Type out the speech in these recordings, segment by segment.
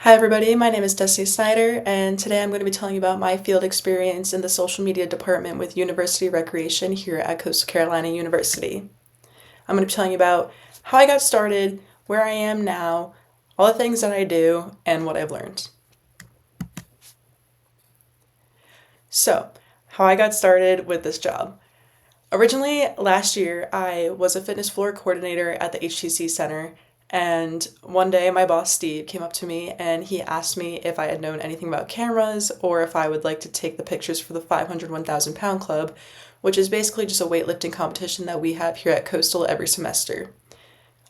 Hi everybody, my name is Destiny Snyder, and today I'm going to be telling you about my field experience in the social media department with University Recreation here at Coastal Carolina University. I'm going to be telling you about how I got started, where I am now, all the things that I do, and what I've learned. So, how I got started with this job. Originally, last year, I was a fitness floor coordinator at the HTC Center, and one day my boss Steve came up to me and he asked me if I had known anything about cameras or if I would like to take the pictures for the 500 1,000 pound club, which is basically just a weightlifting competition that we have here at Coastal every semester.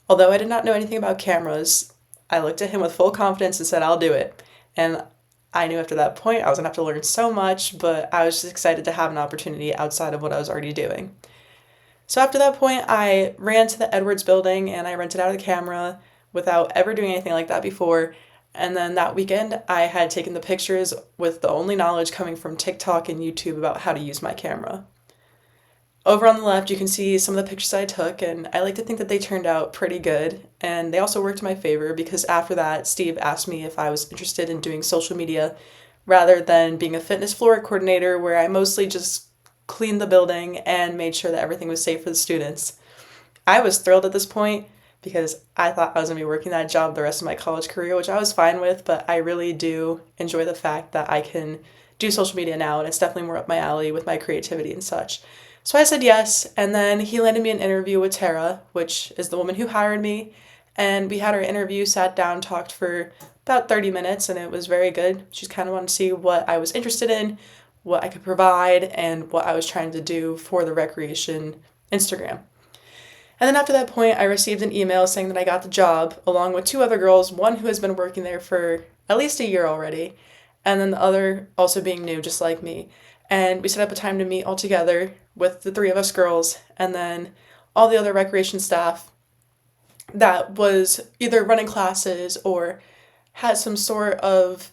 Although I did not know anything about cameras, I looked at him with full confidence and said, I'll do it. And I knew after that point I was gonna have to learn so much, but I was just excited to have an opportunity outside of what I was already doing. So after that point, I ran to the Edwards building and I rented out a camera without ever doing anything like that before. And then that weekend, I had taken the pictures with the only knowledge coming from TikTok and YouTube about how to use my camera. Over on the left, you can see some of the pictures I took, and I like to think that they turned out pretty good. And they also worked in my favor because after that, Steve asked me if I was interested in doing social media rather than being a fitness floor coordinator where I mostly just cleaned the building and made sure that everything was safe for the students. I was thrilled at this point because I thought I was going to be working that job the rest of my college career, which I was fine with, but I really do enjoy the fact that I can do social media now, and it's definitely more up my alley with my creativity and such. So I said yes, and then he landed me an interview with Tara, which is the woman who hired me, and we had our interview, sat down, talked for about 30 minutes, and it was very good. She kind of wanted to see what I was interested in, what I could provide, and what I was trying to do for the recreation Instagram. And then after that point, I received an email saying that I got the job, along with two other girls, one who has been working there for at least a year already, and then the other also being new, just like me. And we set up a time to meet all together with the three of us girls, and then all the other recreation staff that was either running classes or had some sort of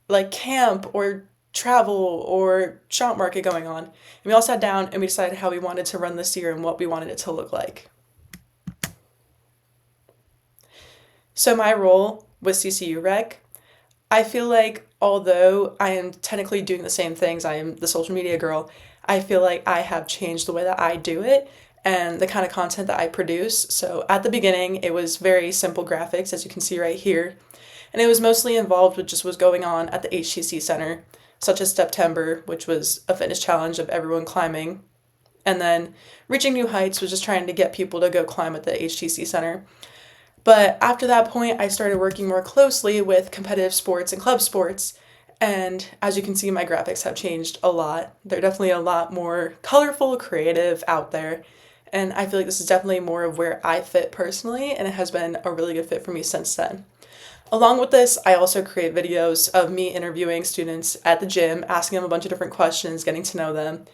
like camp or travel or shop market going on. And we all sat down and we decided how we wanted to run this year and what we wanted it to look like. So my role with CCU Rec, I feel like although I am technically doing the same things, I am the social media girl, I feel like I have changed the way that I do it and the kind of content that I produce. So at the beginning, it was very simple graphics, as you can see right here. And it was mostly involved with just what's going on at the HTC Center, such as September, which was a fitness challenge of everyone climbing. And then Reaching New Heights was just trying to get people to go climb at the HTC Center. But after that point, I started working more closely with competitive sports and club sports. And as you can see, my graphics have changed a lot. They're definitely a lot more colorful, creative out there. And I feel like this is definitely more of where I fit personally, and it has been a really good fit for me since then. Along with this, I also create videos of me interviewing students at the gym, asking them a bunch of different questions, getting to know them.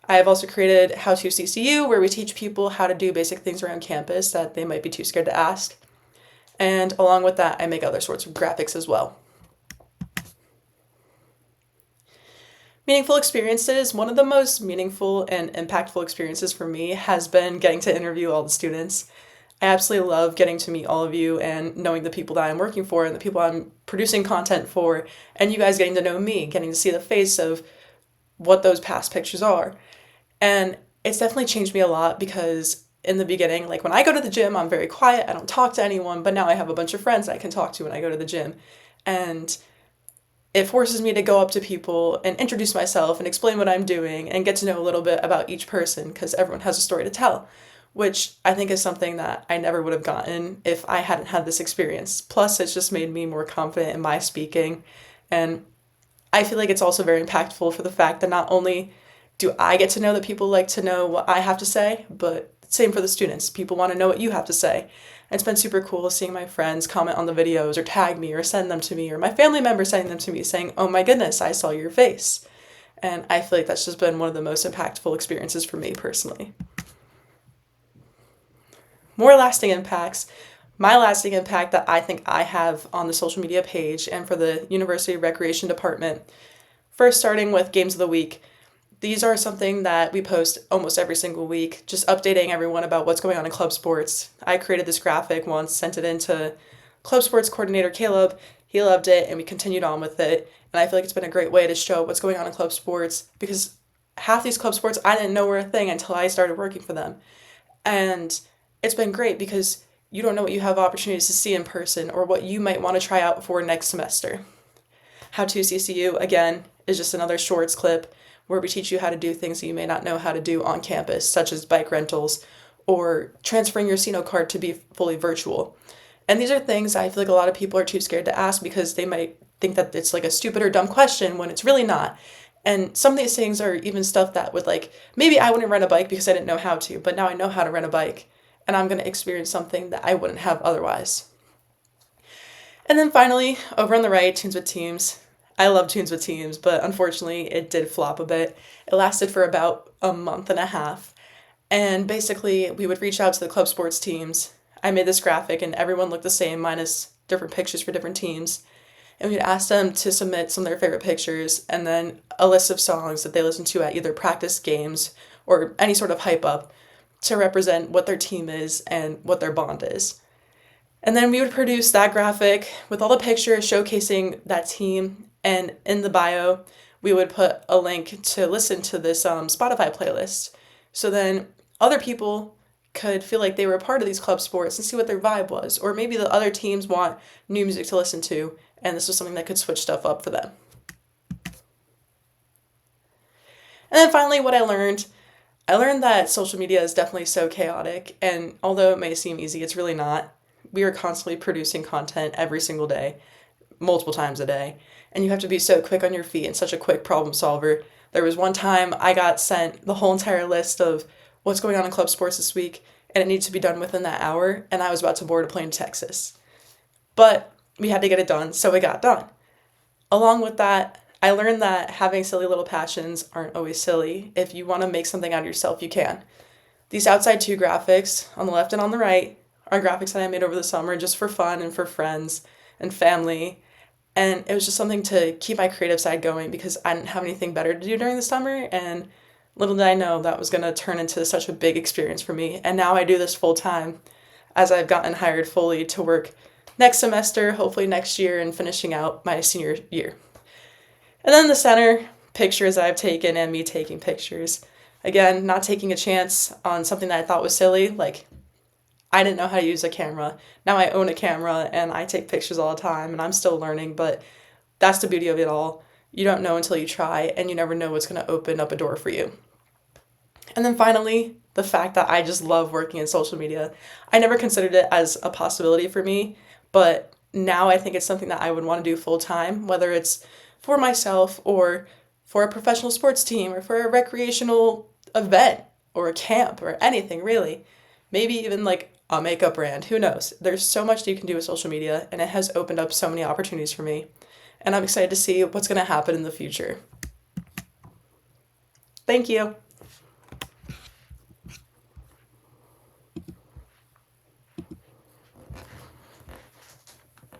I have also created How to CCU, where we teach people how to do basic things around campus that they might be too scared to ask. And along with that, I make other sorts of graphics as well. Meaningful experiences. One of the most meaningful and impactful experiences for me has been getting to interview all the students. I absolutely love getting to meet all of you and knowing the people that I'm working for and the people I'm producing content for, and you guys getting to know me, getting to see the face of what those past pictures are. And it's definitely changed me a lot because in the beginning, like when I go to the gym, I'm very quiet, I don't talk to anyone, but now I have a bunch of friends I can talk to when I go to the gym. And it forces me to go up to people and introduce myself and explain what I'm doing and get to know a little bit about each person because everyone has a story to tell, which I think is something that I never would have gotten if I hadn't had this experience. Plus, it's just made me more confident in my speaking. And I feel like it's also very impactful for the fact that not only do I get to know that people like to know what I have to say, but same for the students. People want to know what you have to say. And it's been super cool seeing my friends comment on the videos or tag me or send them to me or my family members sending them to me saying, oh my goodness, I saw your face. And I feel like that's just been one of the most impactful experiences for me personally. More lasting impacts. My lasting impact that I think I have on the social media page and for the University Recreation Department. First, starting with Games of the Week. These are something that we post almost every single week, just updating everyone about what's going on in club sports. I created this graphic once, sent it into club sports coordinator Caleb, he loved it and we continued on with it. And I feel like it's been a great way to show what's going on in club sports because half these club sports I didn't know were a thing until I started working for them. And it's been great because you don't know what you have opportunities to see in person or what you might want to try out for next semester. How to CCU, again, is just another shorts clip where we teach you how to do things that you may not know how to do on campus, such as bike rentals or transferring your CNO card to be fully virtual. And these are things I feel like a lot of people are too scared to ask because they might think that it's like a stupid or dumb question when it's really not. And some of these things are even stuff that would like, maybe I wouldn't rent a bike because I didn't know how to, but now I know how to rent a bike and I'm going to experience something that I wouldn't have otherwise. And then finally, over on the right, Tunes with Teams. I love Tunes with Teams, but unfortunately it did flop a bit. It lasted for about a month and a half. And basically, we would reach out to the club sports teams. I made this graphic and everyone looked the same, minus different pictures for different teams. And we'd ask them to submit some of their favorite pictures and then a list of songs that they listen to at either practice games or any sort of hype up to represent what their team is and what their bond is. And then we would produce that graphic with all the pictures showcasing that team. And in the bio, we would put a link to listen to this Spotify playlist. So then other people could feel like they were a part of these club sports and see what their vibe was. Or maybe the other teams want new music to listen to, and this was something that could switch stuff up for them. And then finally, what I learned that social media is definitely so chaotic, and although it may seem easy, it's really not. We are constantly producing content every single day, multiple times a day, and you have to be so quick on your feet and such a quick problem solver. There was one time I got sent the whole entire list of what's going on in club sports this week, and it needs to be done within that hour, and I was about to board a plane to Texas. But we had to get it done, so it got done. Along with that, I learned that having silly little passions aren't always silly. If you want to make something out of yourself, you can. These outside two graphics, on the left and on the right, are graphics that I made over the summer just for fun and for friends and family. And it was just something to keep my creative side going because I didn't have anything better to do during the summer. And little did I know that was going to turn into such a big experience for me. And now I do this full time as I've gotten hired fully to work next semester, hopefully next year, and finishing out my senior year. And then the center, pictures I've taken and me taking pictures. Again, not taking a chance on something that I thought was silly, like I didn't know how to use a camera. Now I own a camera and I take pictures all the time and I'm still learning, but that's the beauty of it all. You don't know until you try and you never know what's going to open up a door for you. And then finally, the fact that I just love working in social media. I never considered it as a possibility for me, but now I think it's something that I would want to do full time, whether it's for myself or for a professional sports team or for a recreational event or a camp or anything really. Maybe even like a makeup brand, who knows? There's so much that you can do with social media and it has opened up so many opportunities for me. And I'm excited to see what's going to happen in the future. Thank you.